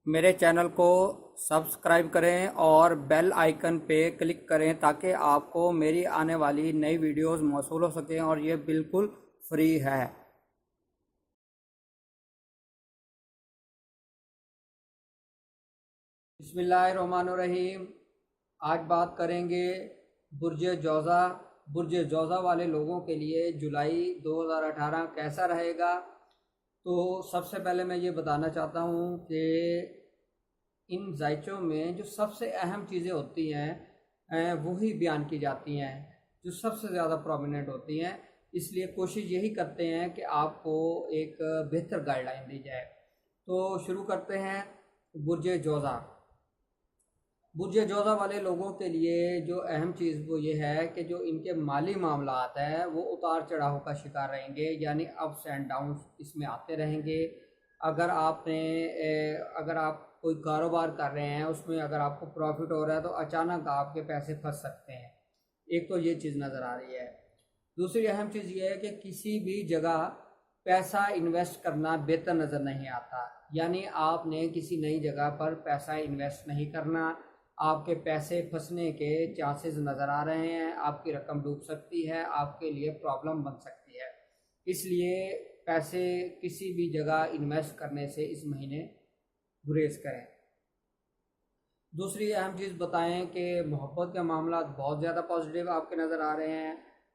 میرے چینل کو سبسکرائب کریں اور بیل آئیکن پہ کلک کریں تاکہ آپ کو میری آنے والی نئی ویڈیوز موصول ہو سکیں، اور یہ بالکل فری ہے۔ بسم اللہ الرحمن الرحیم۔ آج بات کریں گے برج جوزہ۔ برج جوزہ والے لوگوں کے لیے جولائی 2018 کیسا رہے گا؟ تو سب سے پہلے میں یہ بتانا چاہتا ہوں کہ ان ذائچوں میں جو سب سے اہم چیزیں ہوتی ہیں وہی بیان کی جاتی ہیں، جو سب سے زیادہ پرومیننٹ ہوتی ہیں، اس لیے کوشش یہی کرتے ہیں کہ آپ کو ایک بہتر گائیڈ لائن دی جائے۔ تو شروع کرتے ہیں۔ برج جوزہ۔ برج جوزہ والے لوگوں کے لیے جو اہم چیز وہ یہ ہے کہ جو ان کے مالی معاملات ہیں وہ اتار چڑھاؤ کا شکار رہیں گے، یعنی اپس اینڈ ڈاؤنس اس میں آتے رہیں گے۔ اگر آپ کوئی کاروبار کر رہے ہیں، اس میں اگر آپ کو پروفٹ ہو رہا ہے تو اچانک آپ کے پیسے پھنس سکتے ہیں۔ ایک تو یہ چیز نظر آ رہی ہے۔ دوسری اہم چیز یہ ہے کہ کسی بھی جگہ پیسہ انویسٹ کرنا بہتر نظر نہیں آتا، یعنی آپ نے کسی نئی جگہ پر پیسہ انویسٹ نہیں کرنا۔ آپ کے پیسے پھنسنے کے چانسز نظر آ رہے ہیں، آپ کی رقم ڈوب سکتی ہے، آپ کے لیے پرابلم بن سکتی ہے۔ اس لیے پیسے کسی بھی جگہ انویسٹ کرنے سے اس مہینے گریز کریں۔ دوسری اہم چیز بتائیں کہ محبت کے معاملات بہت زیادہ پازیٹیو آپ کے نظر آ رہے ہیں،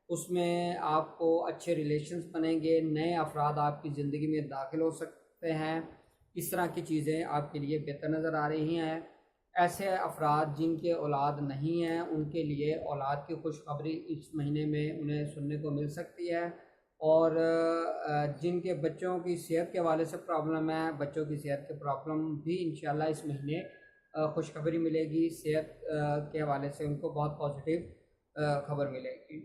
اس میں آپ کو اچھے ریلیشنز بنیں گے، نئے افراد آپ کی زندگی میں داخل ہو سکتے ہیں، اس طرح کی چیزیں آپ کے لیے بہتر نظر آ رہی ہیں۔ ایسے افراد جن کے اولاد نہیں ہیں ان کے لیے اولاد کی خوشخبری اس مہینے میں انہیں سننے کو مل سکتی ہے، اور جن کے بچوں کی صحت کے حوالے سے پرابلم ہے، بچوں کی صحت کے پرابلم بھی انشاءاللہ اس مہینے خوشخبری ملے گی، صحت کے حوالے سے ان کو بہت پازیٹیو خبر ملے گی۔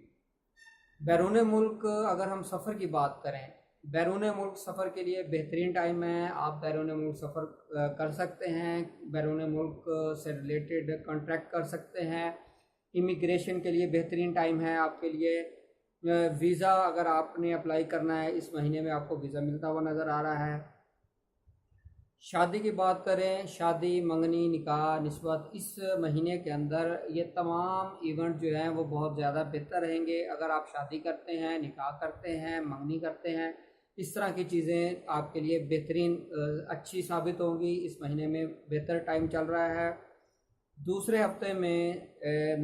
بیرون ملک اگر ہم سفر کی بات کریں، بیرون ملک سفر کے لیے بہترین ٹائم ہے، آپ بیرون ملک سفر کر سکتے ہیں، بیرون ملک سے ریلیٹڈ کانٹریکٹ کر سکتے ہیں۔ امیگریشن کے لیے بہترین ٹائم ہے آپ کے لیے۔ ویزا اگر آپ نے اپلائی کرنا ہے اس مہینے میں آپ کو ویزا ملتا ہوا نظر آ رہا ہے۔ شادی کی بات کریں، شادی، منگنی، نکاح، نسبت، اس مہینے کے اندر یہ تمام ایونٹ جو ہیں وہ بہت زیادہ بہتر رہیں گے۔ اگر آپ شادی کرتے ہیں، نکاح کرتے ہیں، منگنی کرتے ہیں، اس طرح کی چیزیں آپ کے لیے بہترین اچھی ثابت ہوں گی۔ اس مہینے میں بہتر ٹائم چل رہا ہے۔ دوسرے ہفتے میں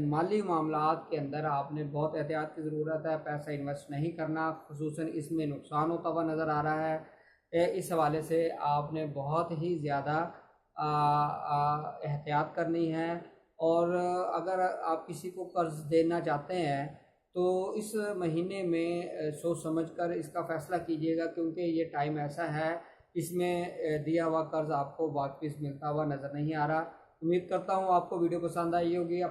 مالی معاملات کے اندر آپ نے بہت احتیاط کی ضرورت ہے، پیسہ انویسٹ نہیں کرنا، خصوصاً اس میں نقصان ہوتا ہوا نظر آ رہا ہے۔ اس حوالے سے آپ نے بہت ہی زیادہ احتیاط کرنی ہے، اور اگر آپ کسی کو قرض دینا چاہتے ہیں تو اس مہینے میں سوچ سمجھ کر اس کا فیصلہ کیجیے گا، کیونکہ یہ ٹائم ایسا ہے اس میں دیا ہوا قرض آپ کو واپس ملتا ہوا نظر نہیں آ رہا۔ امید کرتا ہوں آپ کو ویڈیو پسند آئی ہوگی۔